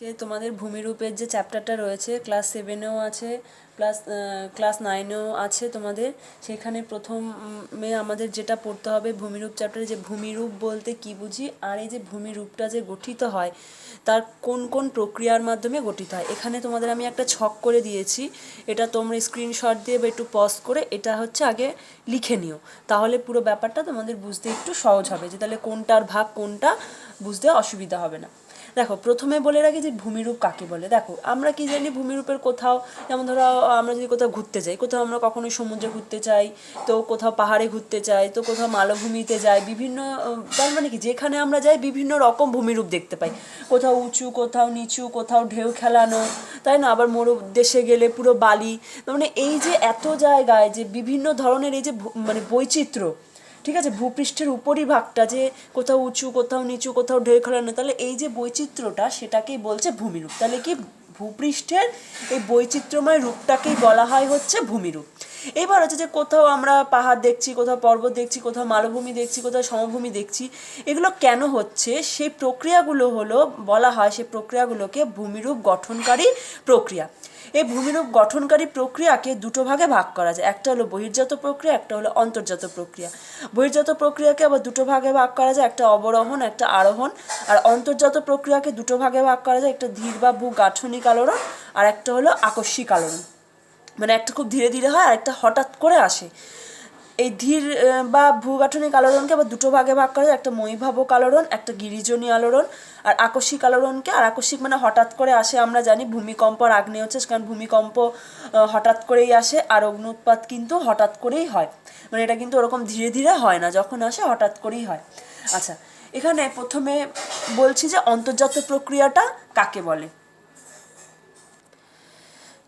তোমাদের ভূমিরূপের যে চ্যাপ্টারটা রয়েছে ক্লাস 7-এও আছে, ক্লাস 9-এও আছে তোমাদের। সেখানে প্রথমে আমাদের যেটা পড়তে হবে ভূমিরূপ চ্যাপ্টারে, যে ভূমিরূপ বলতে কি বুঝি, আর এই যে ভূমিরূপটা যে গঠিত হয় তার কোন কোন প্রক্রিয়ার মাধ্যমে গঠিত হয়। এখানে তোমাদের আমি একটা ছক করে দিয়েছি, এটা তোমরা স্ক্রিনশট দিয়ে বা একটু পজ করে এটা হচ্ছে আগে লিখে নিও, তাহলে পুরো ব্যাপারটা তোমাদের বুঝতে একটু সহজ হবে, যে তাহলে কোনটার ভাগ কোনটা বুঝতে অসুবিধা হবে না। দেখো, প্রথমে বলে রাখি যে ভূমিরূপ কাকে বলে। দেখো, আমরা কি জানি ভূমিরূপের কোথাও, যেমন ধরো আমরা যদি কোথাও ঘুরতে যাই, কোথাও আমরা কখনো সমুদ্রে ঘুরতে চাই, তো কোথাও পাহাড়ে ঘুরতে চাই, তো কোথাও মালভূমিতে যাই, বিভিন্ন তার মানে কি যেখানে আমরা যাই বিভিন্ন রকম ভূমিরূপ দেখতে পাই, কোথাও উঁচু, কোথাও নিচু, কোথাও ঢেউ খেলানো, তাই না? আবার মরু দেশে গেলে পুরো বালি, মানে এই যে এত জায়গায় যে বিভিন্ন ধরনের এই যে মানে বৈচিত্র্য, ঠিক আছে, ভূপৃষ্ঠের উপরিভাগটা যে কোথাও উঁচু, কোথাও নিচু, কোথাও ঢেউ খেলানো, তাহলে এই যে বৈচিত্র্যটা সেটাকেই বলছে ভূমিরূপ। তাহলে কি ভূপৃষ্ঠের এই বৈচিত্র্যময় রূপটাকেই বলা হয় হচ্ছে ভূমিরূপ। এবার হচ্ছে যে কোথাও আমরা পাহাড় দেখছি, কোথাও পর্বত দেখছি, কোথাও মালভূমি দেখছি, কোথাও সমভূমি দেখছি, এগুলো কেন হচ্ছে সেই প্রক্রিয়াগুলো হলো বলা হয়, সেই প্রক্রিয়াগুলোকে ভূমিরূপ গঠনকারী প্রক্রিয়া। এই ভূমিরূপ গঠনকারী প্রক্রিয়াকে দুটো ভাগে ভাগ করা যায়, একটা হলো বহির্জাত প্রক্রিয়া, একটা হলো অন্তর্জাত প্রক্রিয়া। বহির্জাত প্রক্রিয়াকে আবার দুটো ভাগে ভাগ করা যায়, একটা অবরোহণ, একটা আরোহণ। আর অন্তর্জাত প্রক্রিয়াকে দুটো ভাগে ভাগ করা যায়, একটা ধীর বা ভূগাঠনিক আলোড়ন, আর একটা হলো আকস্মিক আলোড়ন। মানে একটা খুব ধীরে ধীরে হয় আর একটা হঠাৎ করে আসে। এই ধীর বা ভূগাঠনিক আলোড়নকে আবার দুটো ভাগে ভাগ করা যায়, একটা মহীভাবক আলোড়ন, একটা গিরিজনী আলোড়ন। আর আকস্মিক আলোড়নকে, আর আকস্মিক মানে হঠাৎ করে আসে, আমরা জানি ভূমিকম্প আর আগ্নেয় হচ্ছে, কারণ ভূমিকম্প হঠাৎ করেই আসে, আর অগ্নুৎপাত কিন্তু হঠাৎ করেই হয়, মানে এটা কিন্তু ওরকম ধীরে ধীরে হয় না, যখন আসে হঠাৎ করেই হয়। আচ্ছা, এখানে প্রথমে বলছি যে অন্তর্জাত প্রক্রিয়াটা কাকে বলে।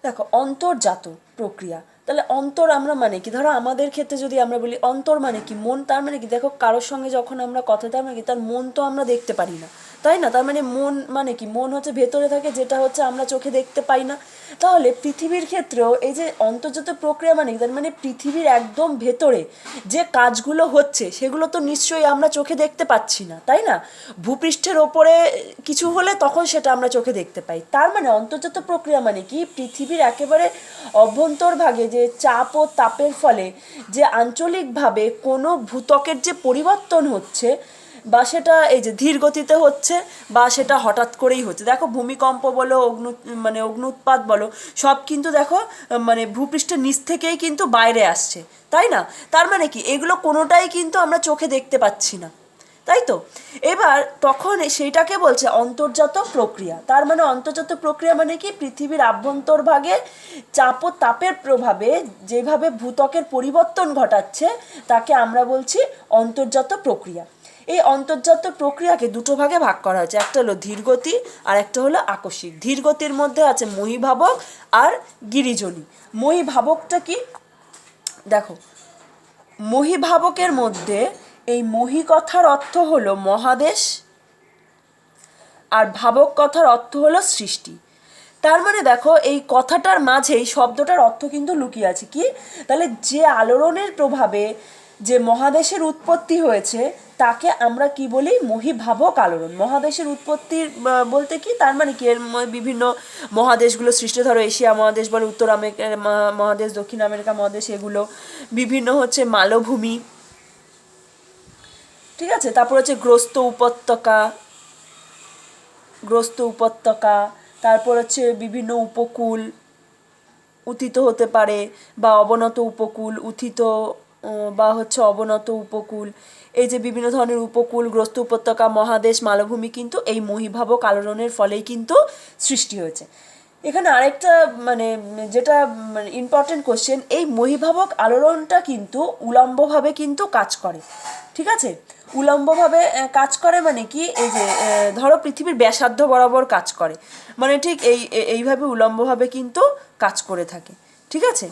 দেখো, অন্তর্জাত প্রক্রিয়া, তাহলে অন্তর আমরা মানে কি, ধরো আমাদের ক্ষেত্রে যদি আমরা বলি অন্তর মানে কি মন, তার মানে কি, দেখো কারোর সঙ্গে যখন আমরা কথা, তার মানে কি তার মন তো আমরা দেখতে পারি না, তাই না? তার মানে মন মানে কি, মন হচ্ছে ভেতরে থাকে, যেটা হচ্ছে আমরা চোখে দেখতে পাই না। তাহলে পৃথিবীর ক্ষেত্রেও এই যে অন্তর্জাত প্রক্রিয়া মানে কি, তার মানে পৃথিবীর একদম ভেতরে যে কাজগুলো হচ্ছে সেগুলো তো নিশ্চয়ই আমরা চোখে দেখতে পাচ্ছি না, তাই না? ভূপৃষ্ঠের ওপরে কিছু হলে তখন সেটা আমরা চোখে দেখতে পাই। তার মানে অন্তর্জাত প্রক্রিয়া মানে কি, পৃথিবীর একেবারে অভ্যন্তরভাগে যে চাপ ও তাপের ফলে যে আঞ্চলিকভাবে কোনো ভূত্বকের যে পরিবর্তন হচ্ছে, বা সেটা এই যে ধীর গতিতে হচ্ছে, বা সেটা হঠাৎ করেই হচ্ছে। দেখো, ভূমিকম্প বলো, অগ্নুৎপাত বলো, সব কিন্তু দেখো মানে ভূপৃষ্ঠের নিচ থেকেই কিন্তু বাইরে আসছে, তাই না? তার মানে কি, এগুলো কোনোটাই কিন্তু আমরা চোখে দেখতে পাচ্ছি না, তাই তো? এবার তখন সেইটাকে বলছে অন্তর্জাত প্রক্রিয়া। তার মানে অন্তর্জাত প্রক্রিয়া মানে কি, পৃথিবীর আভ্যন্তরভাগে চাপ ও তাপের প্রভাবে যেভাবে ভূত্বকের পরিবর্তন ঘটাচ্ছে তাকে আমরা বলছি অন্তর্জাত প্রক্রিয়া। এই অন্তর্জাত প্রক্রিয়াকে দুটো ভাগে ভাগ করা হয়েছে, একটা হলো ধীরগতি আর একটা হলো আকস্মিক। ধীরগতির মধ্যে আছে মহীভাবক আর গিরিজনী। মহীভাবকটা কি, দেখো, মহীভাবকের মধ্যে এই মহী কথার অর্থ হলো মহাদেশ, আর ভাবক কথার অর্থ হলো সৃষ্টি। তার মানে দেখো, এই কথাটার মাঝেই শব্দটার অর্থ কিন্তু লুকিয়ে আছে। কি, তাহলে যে আলোড়নের প্রভাবে যে মহাদেশের উৎপত্তি হয়েছে তাকে আমরা কি বলি, মহীভাবক আলোড়ন। মহাদেশের উৎপত্তির বলতে কি, তার মানে কি, এর বিভিন্ন মহাদেশগুলো সৃষ্টি, ধরো এশিয়া মহাদেশ বলে, উত্তর আমেরিকা মহাদেশ, দক্ষিণ আমেরিকা মহাদেশ, এগুলো বিভিন্ন হচ্ছে মালভূমি, ঠিক আছে। তারপর হচ্ছে গ্রস্ত উপত্যকা, তারপর হচ্ছে বিভিন্ন উপকূল, উথিত হতে পারে, বা অবনত উপকূল, উথিত বা হচ্ছে অবনত উপকূল। এই যে বিভিন্ন ধরনের উপকূল, গ্রস্ত উপত্যকা, মহাদেশ, মালভূমি কিন্তু এই মহীভাবক আলোড়নের ফলেই কিন্তু সৃষ্টি হয়েছে। এখানে আরেকটা মানে যেটা মানে ইম্পর্টেন্ট কোশ্চেন, এই মহীভাবক আলোড়নটা কিন্তু উলম্বভাবে কিন্তু কাজ করে, ঠিক আছে? উলম্বভাবে কাজ করে মানে কি, এই যে ধরো পৃথিবীর ব্যাসার্ধ বরাবর কাজ করে, মানে ঠিক এইভাবে উলম্বভাবে কিন্তু কাজ করে থাকে, ঠিক আছে?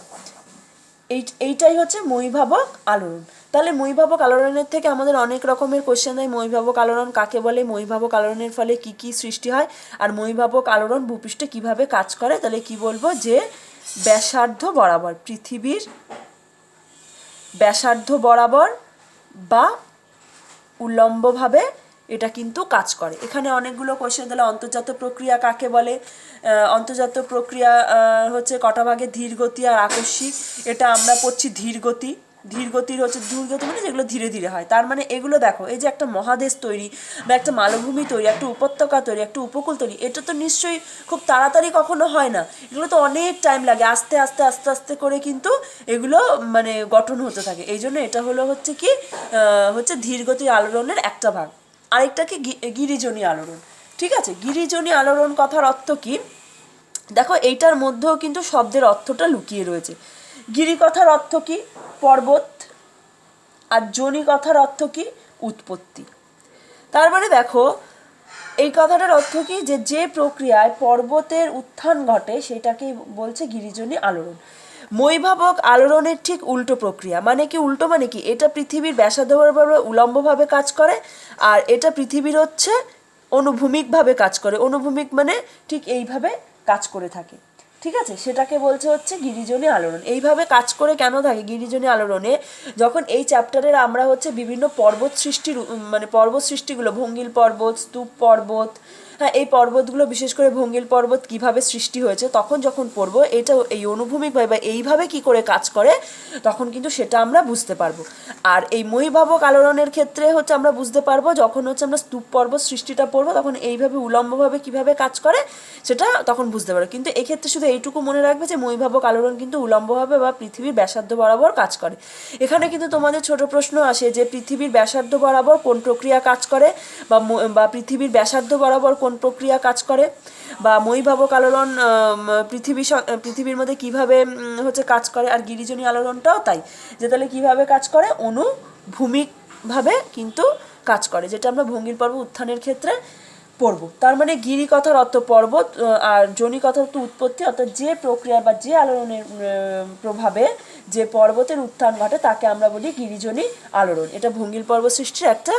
এইটাই হচ্ছে মহীভাবক আলোড়ন। তাহলে মহীভাবক আলোড়নের থেকে আমাদের অনেক রকমের কোশ্চেন দেয়। মহীভাবক আলোড়ন কাকে বলে, মহীভাবক আলোড়নের ফলে কি কি সৃষ্টি হয়, আর মহীভাবক আলোড়ন ভূপৃষ্ঠে কিভাবে কাজ করে। তাহলে কি বলবো, যে ব্যাসার্ধ বরাবর, পৃথিবীর ব্যাসার্ধ বরাবর বা উল্লম্বভাবে এটা কিন্তু কাজ করে। এখানে অনেকগুলো কোয়েশ্চেন দিলে অন্তর্জাত প্রক্রিয়া কাকে বলে, অন্তর্জাত প্রক্রিয়া হচ্ছে কটা ভাগে, ধীর গতি আর আকস্মিক। এটা আমরা পড়ছি ধীর গতি। ধীর গতির হচ্ছে ধীর গতি মানে যেগুলো ধীরে ধীরে হয়, তার মানে এগুলো দেখো, এই যে একটা মহাদেশ তৈরি বা একটা মালভূমি তৈরি, একটা উপত্যকা তৈরি, একটা উপকূল তৈরি, এটা তো নিশ্চয়ই খুব তাড়াতাড়ি কখনো হয় না, এগুলো তো অনেক টাইম লাগে, আস্তে আস্তে আস্তে আস্তে করে কিন্তু এগুলো মানে গঠন হতে থাকে। এই জন্য এটা হলো হচ্ছে কি হচ্ছে ধীর গতির আলোড়নের একটা ভাগ। আরেকটা কি গিরিজনী আলোড়ন। ঠিক আছে, গিরিজনী আলোড়ন কথার অর্থ কি, দেখো এইটার মধ্যেও কিন্তু শব্দের অর্থটা লুকিয়ে রয়েছে। গিরি কথার অর্থ কি, পর্বত, আর জনি কথার অর্থ কি, উৎপত্তি। তার মানে দেখো এই কথাটার অর্থ কি, যে যে প্রক্রিয়ায় পর্বতের উত্থান ঘটে সেটাকে বলছে গিরিজনী আলোড়ন। মৈভাবক আলোড়নের ঠিক উল্টো প্রক্রিয়া, মানে কি উল্টো মানে কি, এটা পৃথিবীর ব্যাসার্ধভাবে উলম্বভাবে কাজ করে, আর এটা পৃথিবীর হচ্ছে অনুভূমিকভাবে কাজ করে। অনুভূমিক মানে ঠিক এইভাবে কাজ করে থাকে। ঠিক আছে, সেটাকে বলছে হচ্ছে গিরিজনী আলোড়ন। এইভাবে কাজ করে কেন থাকে গিরিজনী আলোড়নে, যখন এই চ্যাপ্টারের আমরা হচ্ছে বিভিন্ন পর্বত সৃষ্টির মানে পর্বত সৃষ্টিগুলো, ভঙ্গিল পর্বত, স্তূপ পর্বত, হ্যাঁ এই পর্বতগুলো বিশেষ করে ভঙ্গিল পর্বত কিভাবে সৃষ্টি হয়েছে তখন যখন পড়বো, এটা এই অনুভূমিকভাবে বা এইভাবে কি করে কাজ করে তখন কিন্তু সেটা আমরা বুঝতে পারবো। আর এই মহীভাবক আলোড়নের ক্ষেত্রে হচ্ছে আমরা বুঝতে পারবো যখন হচ্ছে আমরা স্তূপ পর্বত সৃষ্টিটা পড়বো, তখন এইভাবে উলম্বভাবে কিভাবে কাজ করে সেটা তখন বুঝতে পারবো। কিন্তু এক্ষেত্রে শুধু এইটুকু মনে রাখবে যে মহীভাবক আলোড়ন কিন্তু উলম্বভাবে বা পৃথিবীর ব্যাসার্ধ বরাবর কাজ করে। এখানে কিন্তু তোমাদের ছোট প্রশ্ন আসে যে পৃথিবীর ব্যাসার্ধ বরাবর কোন প্রক্রিয়া কাজ করে, বা পৃথিবীর ব্যাসার্ধ বরাবর কোন প্রক্রিয়া কাজ করে, বা মহীভাবক আলোড়ন পৃথিবীর মধ্যে কিভাবে হচ্ছে কাজ করে, আর গিরিজনী আলোড়নটাও তাই, যে তাহলে কীভাবে কাজ করে, অনুভূমিকভাবে কিন্তু কাজ করে, যেটা আমরা ভঙ্গিল পর্ব উত্থানের ক্ষেত্রে পড়ব। তার মানে গিরি কথার অর্থ পর্বত, আর জনি কথার অর্থ উৎপত্তি, অর্থাৎ যে প্রক্রিয়া বা যে আলোড়নের প্রভাবে যে পর্বতের উত্থান ঘটে তাকে আমরা বলি গিরিজনী আলোড়ন। এটা ভঙ্গিল পর্ব সৃষ্টির একটা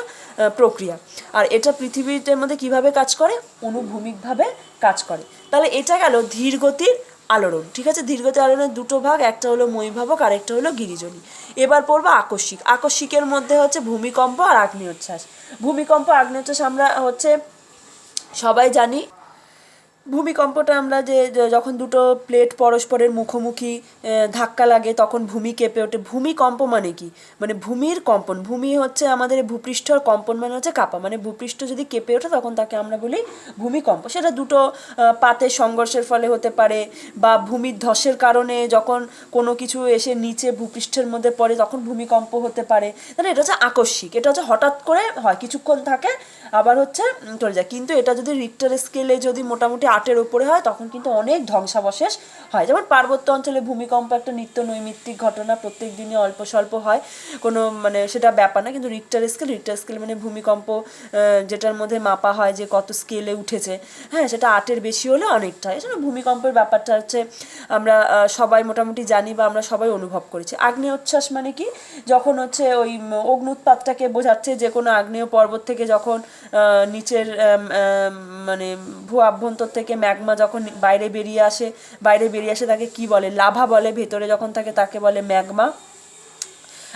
প্রক্রিয়া, আর এটা পৃথিবীর মধ্যে কিভাবে কাজ করে, অনুভূমিকভাবে কাজ করে। তাহলে এটা গেল ধীর গতির আলোড়ন। ঠিক আছে, ধীরগতি আলোড়নের দুটো ভাগ, একটা হলো মহীভাবক আর একটা হলো গিরিজনী। এবার পড়বো আকস্মিক। আকস্মিকের মধ্যে হচ্ছে ভূমিকম্প আর আগ্নেয়োচ্ছ্বাস। ভূমিকম্প আগ্নেয়োচ্ছ্বাস আমরা হচ্ছে সবাই জানি। ভূমিকম্পটা আমরা যে যখন দুটো প্লেট পরস্পরের মুখোমুখি ধাক্কা লাগে তখন ভূমি কেঁপে ওঠে। ভূমিকম্প মানে কি, মানে ভূমির কম্পন। ভূমি হচ্ছে আমাদের ভূপৃষ্ঠর কম্পন মানে হচ্ছে কাঁপা, মানে ভূপৃষ্ঠ যদি কেঁপে ওঠে তখন তাকে আমরা বলি ভূমিকম্প। সেটা দুটো পাতের সংঘর্ষের ফলে হতে পারে, বা ভূমির ধসের কারণে যখন কোনো কিছু এসে নিচে ভূপৃষ্ঠের মধ্যে পড়ে তখন ভূমিকম্প হতে পারে। তাহলে এটা হচ্ছে আকস্মিক, এটা হচ্ছে হঠাৎ করে হয়, কিছুক্ষণ থাকে আবার হচ্ছে চলে যায়। কিন্তু এটা যদি রিক্টার স্কেলে যদি মোটামুটি 8-এর উপরে হয় তখন কিন্তু অনেক ধ্বংসাবশেষ হয়। যেমন পার্বত্য অঞ্চলে ভূমিকম্প একটা নিত্য নৈমিত্তিক ঘটনা, প্রত্যেক দিনই অল্প স্বল্প হয়, কোনো মানে সেটা ব্যাপার না। কিন্তু রিক্টার স্কেল মানে ভূমিকম্প যেটার মধ্যে মাপা হয় যে কত স্কেলে উঠেছে, হ্যাঁ সেটা 8-এর বেশি হলে অনেকটা হয়। এজন্য ভূমিকম্পের ব্যাপারটা হচ্ছে আমরা সবাই মোটামুটি জানি বা আমরা সবাই অনুভব করেছি। আগ্নেয়োচ্ছ্বাস মানে কি, যখন হচ্ছে ওই অগ্নুৎপাতটাকে বোঝাচ্ছে, যে কোনো আগ্নেয় পর্বত থেকে যখন নিচের মানে ভূ আভ্যন্তর থেকে ম্যাগমা যখন বাইরে বেরিয়ে আসে তাকে কি বলে, লাভা বলে। ভেতরে যখন থাকে তাকে বলে ম্যাগমা।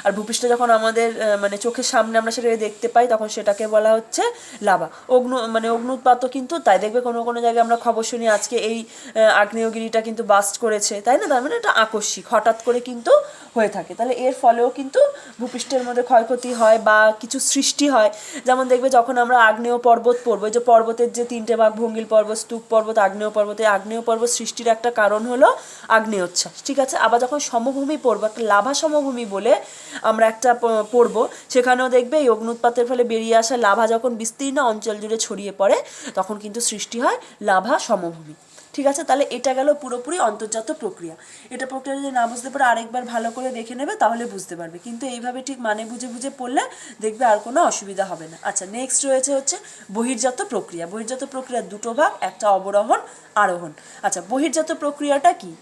আর ভূপৃষ্ঠ যখন আমাদের মানে চোখের সামনে আমরা সেটাকে দেখতে পাই তখন সেটাকে বলা হচ্ছে লাভা। অগ্নুৎপাতও কিন্তু তাই, দেখবে কোনো কোনো জায়গায় আমরা খবর শুনি আজকে এই আগ্নেয়গিরিটা কিন্তু বাস্ট করেছে, তাই না? তার মানে এটা আকস্মিক, হঠাৎ করে কিন্তু হয়ে থাকে। তাহলে এর ফলেও কিন্তু ভূপৃষ্ঠের মধ্যে ক্ষয়ক্ষতি হয় বা কিছু সৃষ্টি হয়। যেমন দেখবে যখন আমরা আগ্নেয় পর্বত পড়বো, যে পর্বতের যে 3টে ভাগ, ভঙ্গিল পর্বত, স্তূপ পর্বত, আগ্নেয় পর্বত, এই আগ্নেয় পর্বত সৃষ্টির একটা কারণ হলো আগ্নেয়োচ্ছ্বাস। ঠিক আছে, আবার যখন সমভূমি পড়বো, একটা লাভা সমভূমি বলে আমরা একটা পড়বো, সেখানেও দেখবে এই অগ্নুৎপাতের ফলে বেরিয়ে আসা লাভা যখন বিস্তীর্ণ অঞ্চল জুড়ে ছড়িয়ে পড়ে তখন কিন্তু সৃষ্টি হয় লাভা সমভূমি। ঠিক আছে, তাহলে এটা গেল পুরোপুরি অন্তর্জাত প্রক্রিয়া। এটা প্রক্রিয়া যদি না বুঝতে পারে আরেকবার ভালো করে দেখে নেবে তাহলে বুঝতে পারবে, কিন্তু এইভাবে ঠিক মানে বুঝে বুঝে পড়লে দেখবে আর কোনো অসুবিধা হবে না। আচ্ছা, নেক্সট রয়েছে হচ্ছে বহির্জাত প্রক্রিয়া। বহির্জাত প্রক্রিয়ার দুটো ভাগ, একটা অবরোহণ, আরোহণ। আচ্ছা, বহির্জাত প্রক্রিয়াটা কি?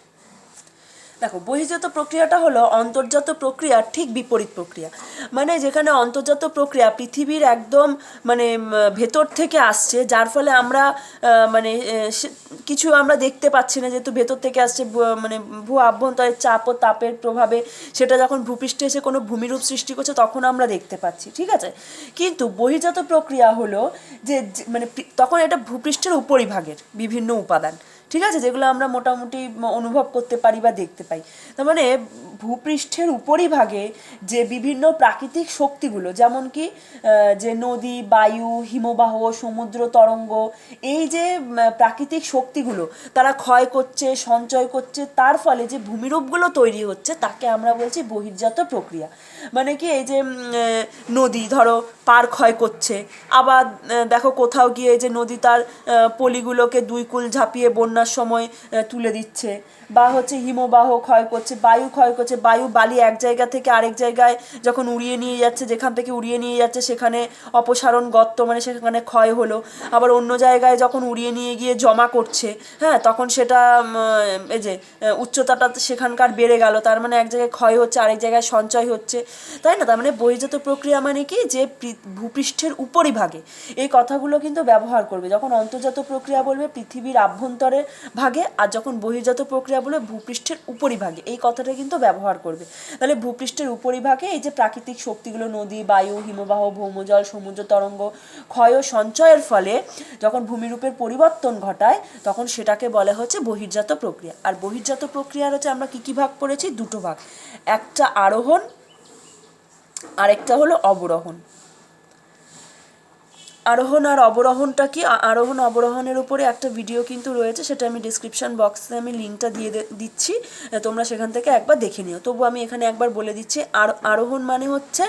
দেখো, বহির্জাত প্রক্রিয়াটা হলো অন্তর্জাত প্রক্রিয়ার ঠিক বিপরীত প্রক্রিয়া। মানে যেখানে অন্তর্জাত প্রক্রিয়া পৃথিবীর একদম মানে ভেতর থেকে আসছে, যার ফলে আমরা মানে কিছু আমরা দেখতে পাচ্ছি না, যেহেতু ভেতর থেকে আসছে, মানে ভূ আভ্যন্তরের চাপ ও তাপের প্রভাবে সেটা যখন ভূপৃষ্ঠে এসে কোনো ভূমিরূপ সৃষ্টি করছে তখন আমরা দেখতে পাচ্ছি, ঠিক আছে। কিন্তু বহির্জাত প্রক্রিয়া হলো যে মানে তখন এটা ভূপৃষ্ঠের উপরিভাগের বিভিন্ন উপাদান, ঠিক আছে, যেগুলো আমরা মোটামুটি অনুভব করতে পারি বা দেখতে পাই। তার মানে ভূপৃষ্ঠের উপরিভাগে যে বিভিন্ন প্রাকৃতিক শক্তিগুলো, যেমন কি যে নদী, বায়ু, হিমবাহ, সমুদ্র তরঙ্গ, এই যে প্রাকৃতিক শক্তিগুলো তারা ক্ষয় করছে, সঞ্চয় করছে, তার ফলে যে ভূমিরূপগুলো তৈরি হচ্ছে তাকে আমরা বলছি বহির্জাত প্রক্রিয়া। মানে কি, এই যে নদী ধরো পার ক্ষয় করছে, আবার দেখো কোথাও গিয়ে যে নদী তার পলিগুলোকে দুই কুল ঝাঁপিয়ে বন্যার সময় তুলে দিচ্ছে, বা হচ্ছে হিমবাহ ক্ষয় করছে, বায়ু ক্ষয় করছে, বায়ু বালি এক জায়গা থেকে আরেক জায়গায় যখন উড়িয়ে নিয়ে যাচ্ছে, যেখান থেকে উড়িয়ে নিয়ে যাচ্ছে সেখানে অপসারণ গর্ত, মানে সেখানে ক্ষয় হলো। আবার অন্য জায়গায় যখন উড়িয়ে নিয়ে গিয়ে জমা করছে, হ্যাঁ, তখন সেটা এই যে উচ্চতাটা সেখানকার বেড়ে গেল, তার মানে এক জায়গায় ক্ষয় হচ্ছে, আরেক জায়গায় সঞ্চয় হচ্ছে, তাই না। তার মানে বহির্জাত প্রক্রিয়া মানে কি, যে ভূপৃষ্ঠের উপরিভাগে, এই কথাগুলো কিন্তু ব্যবহার করবে। যখন অন্তর্জাত প্রক্রিয়া বলবে পৃথিবীর আভ্যন্তরে ভাগে, আর যখন বহির্জাত প্রক্রিয়া বলবে ভূপৃষ্ঠের উপরিভাগে, এই কথাটা কিন্তু ব্যবহার করবে। তাহলে ভূপৃষ্ঠের উপরিভাগে এই যে প্রাকৃতিক শক্তিগুলো, নদী, বায়ু, হিমবাহ, ভৌমজল, সমুদ্র তরঙ্গ ক্ষয় ও সঞ্চয়ের ফলে যখন ভূমিরূপের পরিবর্তন ঘটায়, তখন সেটাকে বলা হচ্ছে বহির্জাত প্রক্রিয়া। আর বহির্জাত প্রক্রিয়ার হচ্ছে আমরা কী কী ভাগ পড়েছি, দুটো ভাগ, একটা আরোহণ, আরেকটা হলো অবরোহণ। আরোহণ আর অবরোহণটা কি, আরোহণ অবরোহণের উপরে একটা ভিডিও কিন্তু রয়েছে, সেটা আমি ডিসক্রিপশান বক্সে আমি লিঙ্কটা দিয়ে দিচ্ছি, তোমরা সেখান থেকে একবার দেখে নিও। তবু আমি এখানে একবার বলে দিচ্ছি, আরোহণ মানে হচ্ছে,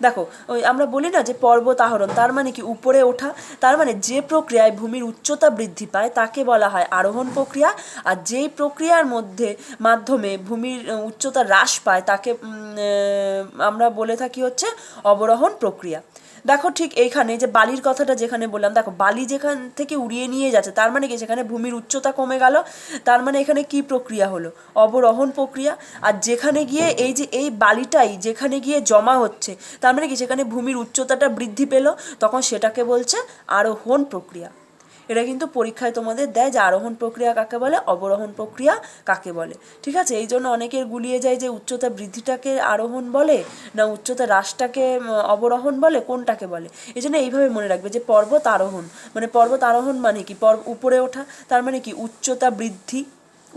দেখো ওই আমরা বলি না যে পর্বত আরোহণ, তার মানে কি উপরে ওঠা, তার মানে যে প্রক্রিয়ায় ভূমির উচ্চতা বৃদ্ধি পায় তাকে বলা হয় আরোহণ প্রক্রিয়া, আর যেই প্রক্রিয়ার মাধ্যমে ভূমির উচ্চতা হ্রাস পায় তাকে আমরা বলে থাকি হচ্ছে অবরোহণ প্রক্রিয়া। দেখো ঠিক এইখানে যে বালির কথাটা যেখানে বললাম, দেখো বালি যেখান থেকে উড়িয়ে নিয়ে যাচ্ছে, তার মানে কি সেখানে ভূমির উচ্চতা কমে গেল, তার মানে এখানে কি প্রক্রিয়া হলো, অবরোহণ প্রক্রিয়া। আর যেখানে গিয়ে এই যে এই বালিটাই যেখানে গিয়ে জমা হচ্ছে, তার মানে কি সেখানে ভূমির উচ্চতাটা বৃদ্ধি পেল, তখন সেটাকে বলছে আরোহণ প্রক্রিয়া। এটা কিন্তু পরীক্ষায় তোমাদের দেয় যে আরোহণ প্রক্রিয়া কাকে বলে, অবরোহণ প্রক্রিয়া কাকে বলে, ঠিক আছে। এই জন্য অনেকের গুলিয়ে যায় যে উচ্চতা বৃদ্ধিটাকে আরোহণ বলে না উচ্চতা হ্রাসটাকে অবরোহণ বলে, কোনটাকে বলে। এই জন্য এইভাবে মনে রাখবে যে পর্বত আরোহণ মানে কি উপরে ওঠা, তার মানে কি উচ্চতা বৃদ্ধি,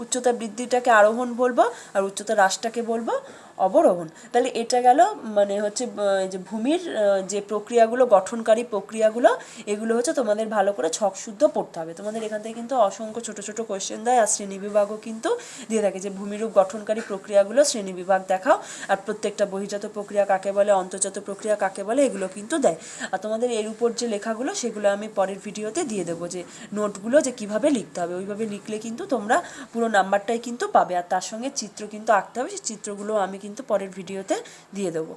উচ্চতা বৃদ্ধিটাকে আরোহণ বলবো, আর উচ্চতা হ্রাসটাকে বলবো অবরোহণ। তাহলে এটা গেল মানে হচ্ছে যে ভূমির যে প্রক্রিয়াগুলো, গঠনকারী প্রক্রিয়াগুলো, এগুলো হচ্ছে তোমাদের ভালো করে ছক শুদ্ধ পড়তে হবে। তোমাদের এখান থেকে কিন্তু অসংখ্য ছোটো ছোটো কোয়েশ্চেন দেয়, আর শ্রেণীবিভাগও কিন্তু দিয়ে থাকে যে ভূমিরূপ গঠনকারী প্রক্রিয়াগুলো শ্রেণীবিভাগ দেখাও, আর প্রত্যেকটা বহির্জাত প্রক্রিয়া কাকে বলে, অন্তর্জাত প্রক্রিয়া কাকে বলে, এগুলো কিন্তু দেয়। আর তোমাদের এর উপর যে লেখাগুলো সেগুলো আমি পরের ভিডিওতে দিয়ে দেবো, যে নোটগুলো যে কীভাবে লিখতে হবে, ওইভাবে লিখলে কিন্তু তোমরা পুরো নাম্বারটাই কিন্তু পাবে। আর তার সঙ্গে চিত্র কিন্তু আঁকতে হবে, সেই চিত্রগুলো আমি কিন্তু পরের ভিডিওতে দিয়ে দেবো।